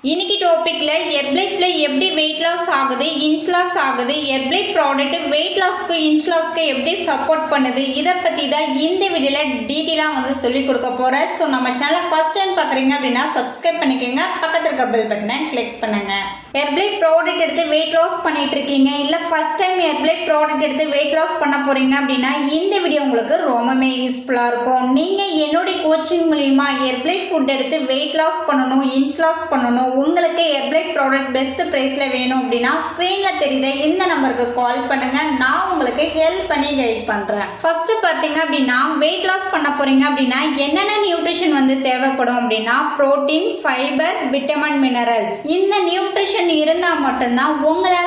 இன்னைக்கு டாபிக்ல ஹெர்பலைஃப்ல எப்படி வெயிட் லாஸ் ஆகுது, இன்ச் லாஸ் ஆகுது, ஹெர்பலைஃப் ப்ராடக்ட் வெயிட் லாஸ்க்கு இன்ச் லாஸ்க்கு எப்படி சப்போர்ட் பண்ணுது, இதை பத்தி தான் இந்த வீடியோல டீட்டெயிலாக சொல்லி கொடுக்க போறேன். ஸோ நம்ம சேனலை ஃபர்ஸ்ட் டைம் பார்க்குறீங்க அப்படின்னா சப்ஸ்கிரைப் பண்ணிக்கோங்க, பக்கத்தில் இருக்க பெல் பட்டனை கிளிக் பண்ணுங்க. ஹெர்பலைஃப் ப்ராடக்ட் எடுத்து வெயிட் லாஸ் பண்ணிட்டு இருக்கீங்க, இல்லை ஃபர்ஸ்ட் டைம் ஹெர்பலைஃப் ப்ராடக்ட் எடுத்து வெயிட் லாஸ் பண்ண போறீங்க அப்படின்னா இந்த வீடியோ உங்களுக்கு ரொம்பவே யூஸ்ஃபுல்லாக இருக்கும். நீங்கள் என்னுடைய கோச்சிங் மூலியமா ஹெர்பலைஃப் ஃபுட் எடுத்து வெயிட் லாஸ் பண்ணணும், இன்ச் லாஸ் பண்ணணும், உங்களுக்கு ஹெர்பலைஃப் ப்ராடக்ட் பெஸ்ட் பிரைஸ்ல வேணும் அப்படின்னா ஸ்கிரீன்ல தெரியுற இந்த நம்பருக்கு கால் பண்ணுங்க, நான் உங்களுக்கு ஹெல்ப் பண்ணி கைட் பண்றேன். ஃபர்ஸ்ட் பாத்தீங்க அப்படின்னா வெயிட் லாஸ் பண்ண போறீங்க அப்படின்னா என்னென்ன நியூட்ரிஷன் தேவைப்படும் அப்படின்னா புரோட்டீன், ஃபைபர், விட்டமின், மினரல்ஸ். இந்த நியூட்ரிஷன் இருந்தா மட்டும்தான் உங்களால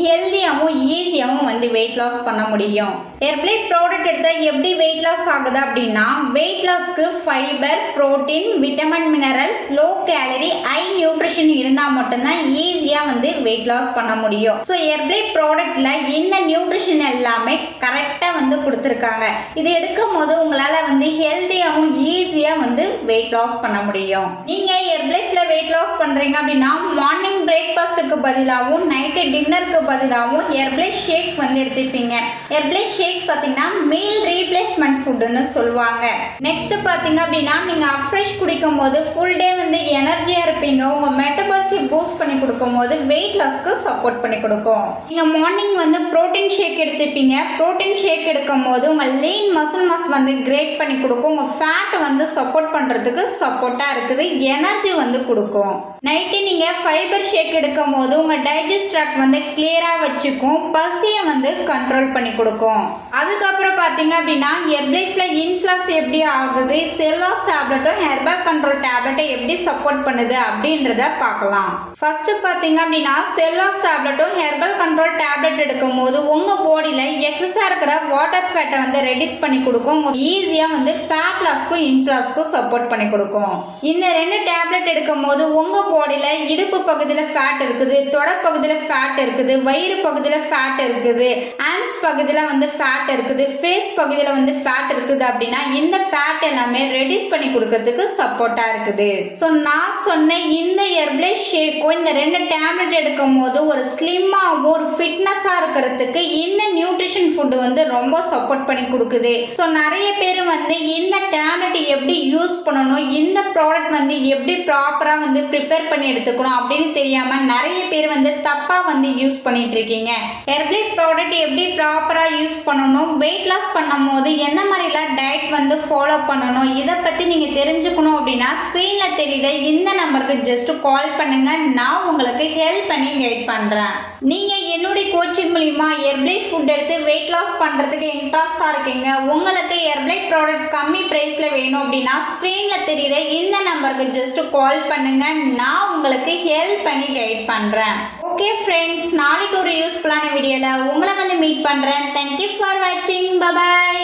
ஹெல்தியாவும் ஈஸியாவும் வெயிட் லாஸ் பண்ண முடியும். ஹெர்பலைஃப் ப்ராடக்ட் எடுத்தா எப்படி வெயிட் லாஸ் ஆகுது அப்படின்னா வெயிட் லாஸ்க்கு fibre, protein, vitamin, minerals, low calorie, high nutrition இருந்தா மட்டும்தான் ஈஸியா வெயிட் லாஸ் பண்ண முடியும். ஸோ ஹெர்பலைஃப் ப்ராடக்ட்ல இந்த நியூட்ரிஷன் எல்லாமே கரெக்டா கொடுத்துருக்காங்க. இது எடுக்கும் போது உங்களால ஹெல்தியாவும் ஈஸியா வெயிட் லாஸ் பண்ண முடியும். நீங்க ஹெர்பலைஃப்ல வெயிட் லாஸ் பண்றீங்க அப்படின்னா மார்னிங் பிரேக்ஃபாஸ்ட்டுக்கு பதிலாகவும் நைட்டு டின்னருக்கு பதிலாகவும் ஹெர்பலைஃப் ஷேக் எடுத்துப்பீங்க. ஹெர்பலைஃப் ஷேக் பாத்தீங்கன்னா மீல் ரீப்ளேஸ்மெண்ட் ஃபுட்னு சொல்லுவாங்க. நெக்ஸ்ட் பாத்தீங்க அப்படின்னா நீங்க அஃப்ரெஷ் குடிக்கும் போது ஃபுல் டே எனர்ஜியா இருப்பீங்க. உங்க மெட்டபாலிசம் பூஸ்ட் பண்ணி கொடுக்கும் போது வெயிட் லாஸ்க்கு சப்போர்ட் பண்ணி கொடுக்கும். நீங்க மார்னிங் புரோட்டீன் ஷேக் எடுத்துப்பீங்க. புரோட்டீன் ஷேக் எடுக்கும் போது உங்க லீன் மசில் மாஸ் கிரேட் பண்ணி கொடுக்கும். உங்க ஃபேட் சப்போர்ட் பண்றதுக்கு சப்போர்ட்டா இருக்குது, எனர்ஜி கொடுக்கும். நைட்டு நீங்க ஃபைபர் ஷேக் எடுக்கும் போது உங்க டைஜஸ்ட் ட்ராக்ட் கிளியரா வச்சுக்கும், பசியை கண்ட்ரோல் பண்ணி கொடுக்கும். அதுக்கப்புறம் பாத்தீங்க அப்படின்னா ஹெர்பலைஃப்ல இன்ச் லாஸ் எப்படி ஆகுது, செல் லாஸ் டேப்லெட்டும் ஹெர்பல் கண்ட்ரோல் டேப்லெட்டை எப்படி சப்போர்ட் பண்ணுது அப்படின்றத பார்க்கலாம். ஃபர்ஸ்ட் பாத்தீங்க அப்படின்னா செல் லாஸ் டேப்லெட்டும் ஹெர்பல் கண்ட்ரோல் டேப்லெட் எடுக்கும் போது உங்க பாடியில எக்ஸஸா இருக்கிற வாட்டர் ஃபேட்டை ரெடியூஸ் பண்ணி கொடுக்கும். ஈஸியா ஃபேட் லாஸ்க்கும் இன்ச் லாஸ்க்கும் சப்போர்ட் பண்ணி கொடுக்கும். இந்த ரெண்டு டேப்லெட் எடுக்கும் போது உங்க பாடியில இடுப்பு பகுதியில ஃபேட் இருக்குது, தொட பகுதியில ஃபேட் இருக்குது, வயிறு பகுதியில ஃபேட் இருக்குது, ஹேண்ட்ஸ் பகுதியில ஃபேட் இருக்குது, ஃபேஸ் பகுதியில ஃபேட் இருக்குது அப்படின்னா இந்த ஃபேட் எல்லாமே ரெடியூஸ் பண்ணி கொடுக்கிறதுக்கு சப்போர்ட்டா இருக்குது. ஸோ நான் சொன்ன இந்த ஹெர்பலைஃப் ஷேக்கோ இந்த ரெண்டு டேப்லெட் எடுக்கும் போது ஒரு ஸ்லிம்மாகவும் ஒரு ஃபிட்னஸா இருக்கிறதுக்கு இந்த நியூட்ரிஷன் ஃபுட் ரொம்ப சப்போர்ட் பண்ணி கொடுக்குது. ஸோ நிறைய பேர் இந்த டேப்லெட் எப்படி யூஸ் பண்ணணும், இந்த ப்ராடக்ட் எப்படி ப்ராப்பரா ப்ரிப்பேர் பண்ணி எடுத்துக்கணும் அப்படின்னு தெரியாம நிறைய பேர் தப்பா யூஸ் பண்ணிட்டு இருக்கீங்க. ஹெர்பலைஃப் ப்ராடக்ட் எப்படி ப்ராப்பரா யூஸ் பண்ணணும், வெயிட் லாஸ் பண்ணும் போது எந்த மாதிரிலாம் டயட் ஃபாலோ பண்ணணும், இதை பத்தி நீங்க தெரிஞ்சுக்கணும் அப்படின்னா ஸ்கிரீன்ல தெரியுற இந்த நம்பருக்கு ஜஸ்ட் கால் பண்ணுங்க, நான் உங்களுக்கு ஹெல்ப் பண்ணி கைட் பண்றேன். நீங்க என்னுடைய கோச்சிங் மூலமா ஹெர்பலைஃப் ஃபுட் எடுத்து வெயிட் லாஸ் பண்றதுக்கு இன்ட்ரெஸ்டா இருக்கீங்க, உங்களுக்கு ஹெர்பலைஃப் ப்ராடக்ட் கம்மி பிரைஸ்ல வேணும் அப்படின்னா ஸ்கிரீன்ல தெரியுற இந்த நம்பருக்கு ஜஸ்ட் கால் பண்ணுங்க, நான் உங்களுக்கு ஹெல்ப் பண்ணி கைட் பண்றேன். ஓகே ஃப்ரெண்ட்ஸ், நாளைக்கு ஒரு யூஸ்ஃபுல்லான வீடியோல உங்களை மீட் பண்றேன். தேங்க்யூ ஃபார் வாட்சிங். Bye bye.